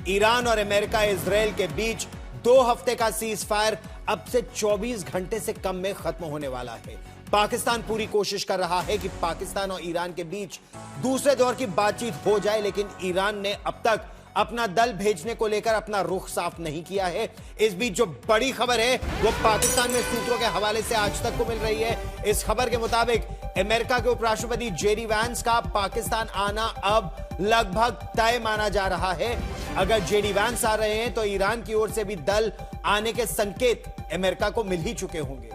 Iran और America Israel के बीच 2 हफ्ते का सीज फायर अब से 24 घंटे से कम में खत्म होने वाला है। पाकिस्तान पूरी कोशिश कर रहा है कि पाकिस्तान और ईरान के बीच दूसरे दौर की बातचीत हो जाए, लेकिन ईरान ने अब तक अपना दल भेजने को लेकर अपना रुख साफ नहीं किया है। इस बीच जो बड़ी खबर है वो पाकिस्तान में सूत्रों के हवाले से आज तक को मिल रही है। इस खबर के मुताबिक अमेरिका के उपराष्ट्रपति जेडी वैंस का पाकिस्तान आना अब लगभग तय माना जा रहा है। अगर जेडी वैंस आ रहे हैं तो ईरान की ओर से भी दल आने के संकेत अमेरिका को मिल ही चुके होंगे।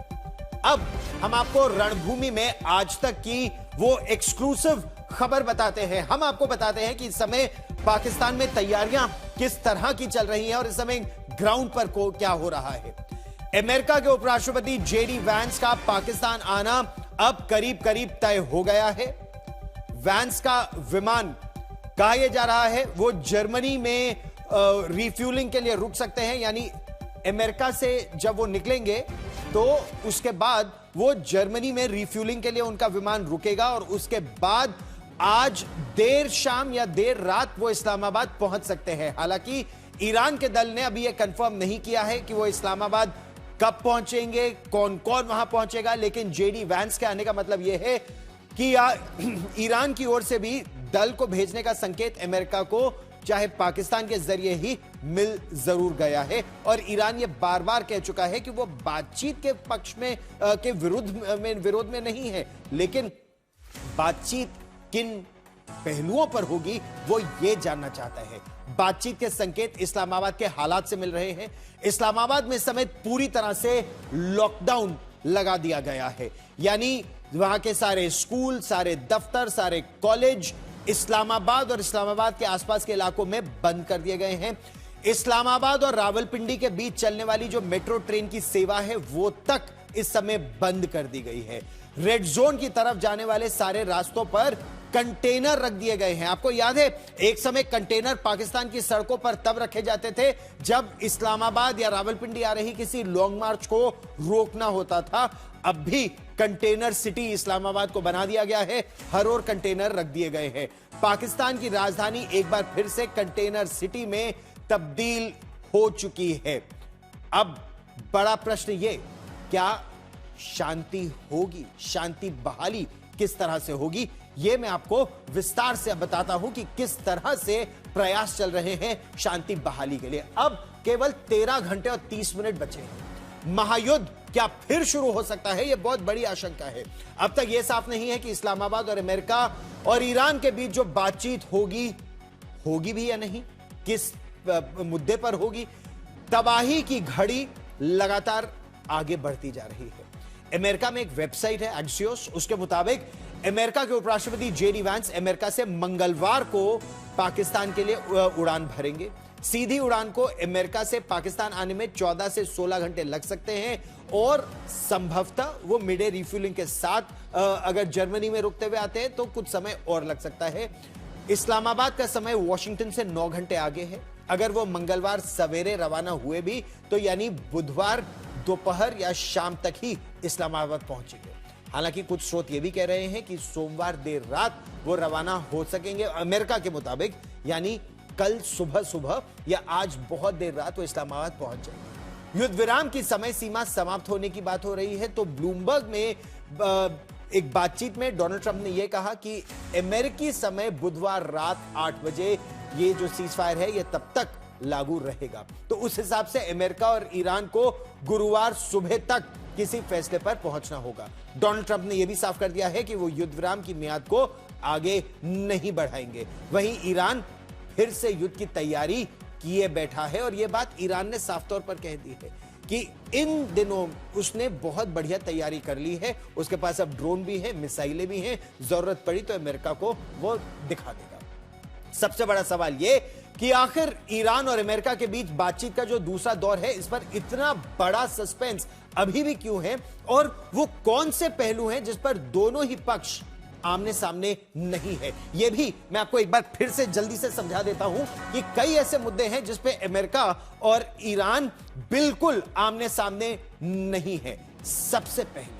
अब हम आपको रणभूमि में आज तक की वो एक्सक्लूसिव खबर बताते हैं। हम आपको बताते हैं कि इस समय पाकिस्तान में तैयारियां किस तरह की चल रही हैं और इस समय ग्राउंड पर क्या हो रहा है। अमेरिका के उपराष्ट्रपति जेडी वैंस का पाकिस्तान आना अब करीब करीब तय हो गया है। वैंस का विमान कहा यह जा रहा है वो जर्मनी में रिफ्यूलिंग के लिए रुक सकते हैं, यानी अमेरिका से जब वो निकलेंगे तो उसके बाद वो जर्मनी में रिफ्यूलिंग के लिए उनका विमान रुकेगा और उसके बाद आज देर शाम या देर रात वो इस्लामाबाद पहुंच सकते हैं। हालांकि ईरान के दल ने अभी यह कंफर्म नहीं किया है कि वो इस्लामाबाद कब पहुंचेंगे, कौन कौन वहां पहुंचेगा, लेकिन जेडी वैंस के आने का मतलब यह है कि ईरान की ओर से भी दल को भेजने का संकेत अमेरिका को चाहे पाकिस्तान के जरिए ही मिल जरूर गया है। और ईरान ये बार बार कह चुका है कि वो बातचीत के पक्ष में के विरोध में नहीं है, लेकिन बातचीत किन पहलुओं पर होगी वो ये जानना चाहता है। बातचीत के संकेत इस्लामाबाद के हालात से मिल रहे हैं। इस्लामाबाद में समेत पूरी तरह से लॉकडाउन लगा दिया गया है, यानी वहां के सारे स्कूल, सारे दफ्तर, सारे कॉलेज इस्लामाबाद और इस्लामाबाद के आसपास के इलाकों में बंद कर दिए गए हैं। इस्लामाबाद और रावलपिंडी के बीच चलने वाली जो मेट्रो ट्रेन की सेवा है वो तक इस समय बंद कर दी गई है। रेड जोन की तरफ जाने वाले सारे रास्तों पर कंटेनर रख दिए गए हैं। आपको याद है एक समय कंटेनर पाकिस्तान की सड़कों पर तब रखे जाते थे जब इस्लामाबाद या रावलपिंडी आ रही किसी लॉन्ग मार्च को रोकना होता था। अब भी कंटेनर सिटी इस्लामाबाद को बना दिया गया है, हर ओर कंटेनर रख दिए गए हैं। पाकिस्तान की राजधानी एक बार फिर से कंटेनर सिटी में तब्दील हो चुकी है। अब बड़ा प्रश्न यह, क्या शांति होगी, शांति बहाली किस तरह से होगी, यह मैं आपको विस्तार से बताता हूं कि किस तरह से प्रयास चल रहे हैं शांति बहाली के लिए। अब केवल 13 घंटे और 30 मिनट बचे हैं। महायुद्ध क्या फिर शुरू हो सकता है, यह बहुत बड़ी आशंका है। अब तक यह साफ नहीं है कि इस्लामाबाद और अमेरिका और ईरान के बीच जो बातचीत होगी भी या नहीं, किस मुद्दे पर होगी। तबाही की घड़ी लगातार आगे बढ़ती जा रही है। अमेरिका में एक वेबसाइट है एक्सियोस, उसके मुताबिक अमेरिका के उपराष्ट्रपति जेडी वैंस अमेरिका से मंगलवार को पाकिस्तान के लिए उड़ान भरेंगे। सीधी उड़ान को अमेरिका से पाकिस्तान आने में 14 से 16 घंटे लग सकते हैं और संभवतः वो मिड डे रिफ्यूलिंग के साथ अगर जर्मनी में रुकते हुए आते हैं तो कुछ समय और लग सकता है। इस्लामाबाद का समय वॉशिंगटन से 9 घंटे आगे है। अगर वो मंगलवार सवेरे रवाना हुए भी तो यानी बुधवार दोपहर या शाम तक ही इस्लामाबाद पहुंचेंगे। हालांकि कुछ स्रोत ये भी कह रहे हैं कि सोमवार देर रात वो रवाना हो सकेंगे अमेरिका के मुताबिक, यानी कल सुबह या आज बहुत देर रात वो इस्लामाबाद पहुंच जाएंगे। युद्ध विराम की समय सीमा समाप्त होने की बात हो रही है तो ब्लूमबर्ग में एक बातचीत में डोनाल्ड ट्रंप ने यह कहा कि अमेरिकी समय बुधवार रात 8 बजे ये जो सीज फायर है ये तब तक लागू रहेगा। तो उस हिसाब से अमेरिका और ईरान को गुरुवार सुबह तक किसी फैसले पर पहुंचना होगा। डोनाल्ड ट्रंप ने यह भी साफ कर दिया है कि वो युद्ध विराम की मियाद को आगे नहीं बढ़ाएंगे। वहीं ईरान फिर से युद्ध की तैयारी किए बैठा है और यह बात ईरान ने साफ तौर पर कह दी है कि इन दिनों उसने बहुत बढ़िया तैयारी कर ली है। उसके पास अब ड्रोन भी है, मिसाइलें भी हैं, जरूरत पड़ी तो अमेरिका को वो दिखा देगा। सबसे बड़ा सवाल यह कि आखिर ईरान और अमेरिका के बीच बातचीत का जो दूसरा दौर है इस पर इतना बड़ा सस्पेंस अभी भी क्यों है और वो कौन से पहलू हैं जिस पर दोनों ही पक्ष आमने सामने नहीं है। यह भी मैं आपको एक बार फिर से जल्दी से समझा देता हूं कि कई ऐसे मुद्दे हैं जिस पे अमेरिका और ईरान बिल्कुल आमने सामने नहीं है। सबसे पहले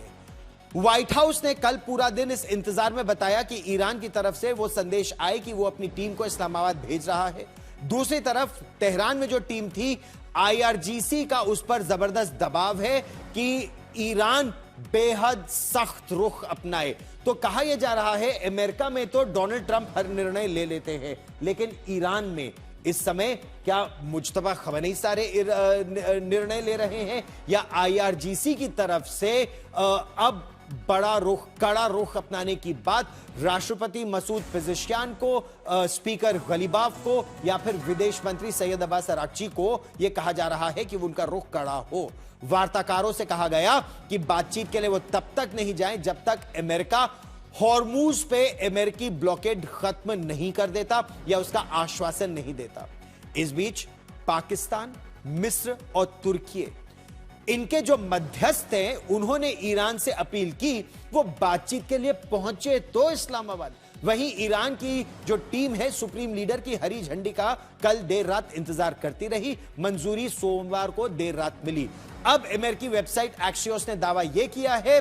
व्हाइट हाउस ने कल पूरा दिन इस इंतजार में बताया कि ईरान की तरफ से वो संदेश आए कि वो अपनी टीम को इस्लामाबाद भेज रहा है। दूसरी तरफ तेहरान में जो टीम थी, आईआरजीसी का उस पर जबरदस्त दबाव है कि ईरान बेहद सख्त रुख अपनाए। तो कहा यह जा रहा है, अमेरिका में तो डोनाल्ड ट्रंप हर निर्णय ले लेते हैं, लेकिन ईरान में इस समय क्या मुज्तबा खमैनी सारे निर्णय ले रहे हैं, या आईआरजीसी की तरफ से अब कड़ा रुख अपनाने की बात राष्ट्रपति मसूद पेज़ेश्कियान को, स्पीकर गलीबाफ को, या फिर विदेश मंत्री सैयद अब्बास अरागची को यह कहा जा रहा है कि उनका रुख कड़ा हो। वार्ताकारों से कहा गया कि बातचीत के लिए वो तब तक नहीं जाएं जब तक अमेरिका हॉर्मूज पे अमेरिकी ब्लॉकेड खत्म नहीं कर देता या उसका आश्वासन नहीं देता। इस बीच पाकिस्तान, मिस्र और तुर्की, इनके जो मध्यस्थ हैं, उन्होंने ईरान से अपील की वो बातचीत के लिए पहुंचे तो इस्लामाबाद। वहीं ईरान की जो टीम है, सुप्रीम लीडर की हरी झंडी का कल देर रात इंतजार करती रही। मंजूरी सोमवार को देर रात मिली। अब अमेरिकी वेबसाइट एक्सियोस ने दावा यह किया है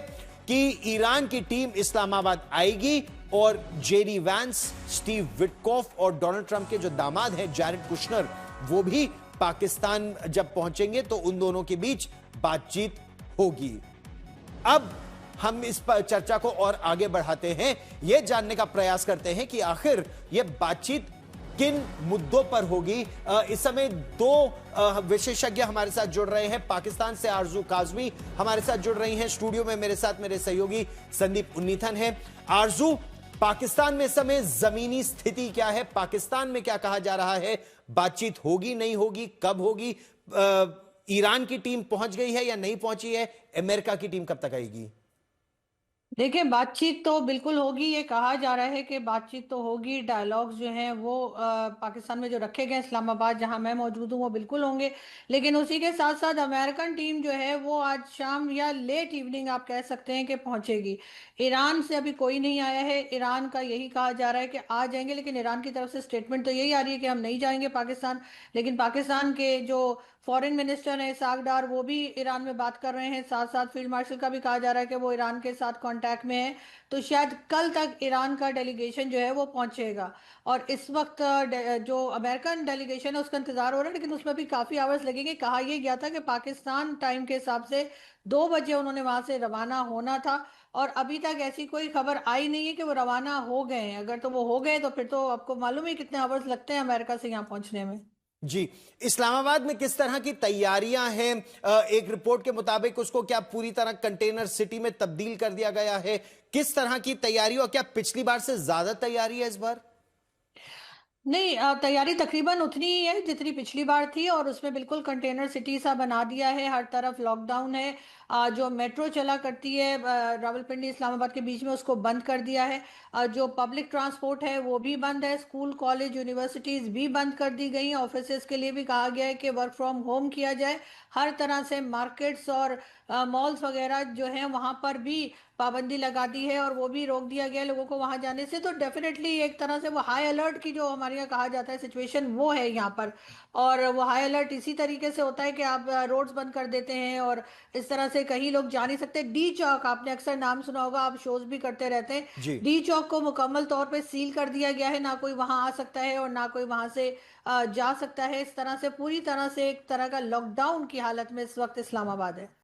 कि ईरान की टीम इस्लामाबाद आएगी और जेडी वैंस, स्टीव विटकॉफ और डोनाल्ड ट्रंप के जो दामाद हैं जैरेड कुशनर, वो भी पाकिस्तान जब पहुंचेंगे तो उन दोनों के बीच बातचीत होगी। अब हम इस पर चर्चा को और आगे बढ़ाते हैं, यह जानने का प्रयास करते हैं कि आखिर यह बातचीत किन मुद्दों पर होगी। इस समय दो विशेषज्ञ हमारे साथ जुड़ रहे हैं। पाकिस्तान से आरजू काजमी हमारे साथ जुड़ रही हैं। स्टूडियो में मेरे साथ मेरे सहयोगी संदीप उन्नीथन हैं। आरजू, पाकिस्तान में इस समय जमीनी स्थिति क्या है? पाकिस्तान में क्या कहा जा रहा है? बातचीत होगी, नहीं होगी, कब होगी? ईरान की टीम पहुंच गई है या नहीं पहुंची है? अमेरिका की टीम कब तक आएगी? देखिए, बातचीत तो बिल्कुल होगी। ये कहा जा रहा है कि बातचीत तो होगी। डायलॉग्स जो हैं वो पाकिस्तान में जो रखे गए, इस्लामाबाद जहां मैं मौजूद हूँ, वो बिल्कुल होंगे। लेकिन उसी के साथ साथ अमेरिकन टीम जो है वो आज शाम या लेट इवनिंग आप कह सकते हैं कि पहुंचेगी। ईरान से अभी कोई नहीं आया है। ईरान का यही कहा जा रहा है कि आ जाएंगे, लेकिन ईरान की तरफ से स्टेटमेंट तो यही आ रही है कि हम नहीं जाएंगे पाकिस्तान। लेकिन पाकिस्तान के जो फॉरेन मिनिस्टर हैं इसहाक डार, वो भी ईरान में बात कर रहे हैं। साथ साथ फील्ड मार्शल का भी कहा जा रहा है कि वो ईरान के साथ कांटेक्ट में है। तो शायद कल तक ईरान का डेलीगेशन जो है वो पहुंचेगा। और इस वक्त जो अमेरिकन डेलीगेशन है उसका इंतजार हो रहा है, लेकिन उसमें भी काफ़ी आवर्स लगेंगे। कहा यह गया था कि पाकिस्तान टाइम के हिसाब से 2 बजे उन्होंने वहां से रवाना होना था, और अभी तक ऐसी कोई खबर आई नहीं है कि वो रवाना हो गए हैं। अगर तो वो हो गए तो फिर तो आपको मालूम है कितने आवर्स लगते हैं अमेरिका से यहाँ पहुंचने में। जी, इस्लामाबाद में किस तरह की तैयारियां हैं? एक रिपोर्ट के मुताबिक उसको क्या पूरी तरह कंटेनर सिटी में तब्दील कर दिया गया है? किस तरह की तैयारी, और क्या पिछली बार से ज्यादा तैयारी है इस बार? नहीं, तैयारी तकरीबन उतनी ही है जितनी पिछली बार थी, और उसमें बिल्कुल कंटेनर सिटी सा बना दिया है। हर तरफ लॉकडाउन है। जो मेट्रो चला करती है रावलपिंडी इस्लामाबाद के बीच में, उसको बंद कर दिया है। जो पब्लिक ट्रांसपोर्ट है वो भी बंद है। स्कूल, कॉलेज, यूनिवर्सिटीज़ भी बंद कर दी गई हैं। ऑफिसेज के लिए भी कहा गया है कि वर्क फ्रॉम होम किया जाए। हर तरह से मार्केट्स और मॉल्स वगैरह जो हैं वहाँ पर भी पाबंदी लगा दी है, और वो भी रोक दिया गया है लोगों को वहां जाने से। तो डेफिनेटली एक तरह से वो हाई अलर्ट की, जो हमारे यहाँ कहा जाता है, सिचुएशन वो है यहाँ पर। और वो हाई अलर्ट इसी तरीके से होता है कि आप रोड्स बंद कर देते हैं, और इस तरह से कहीं लोग जा नहीं सकते। डी चौक, आपने अक्सर नाम सुना होगा, आप शोज भी करते रहते हैं। जी। डी चौक को मुकम्मल तौर पे सील कर दिया गया है। ना कोई वहां आ सकता है और ना कोई वहां से जा सकता है। इस तरह से पूरी तरह से एक तरह का लॉकडाउन की हालत में इस वक्त इस्लामाबाद है।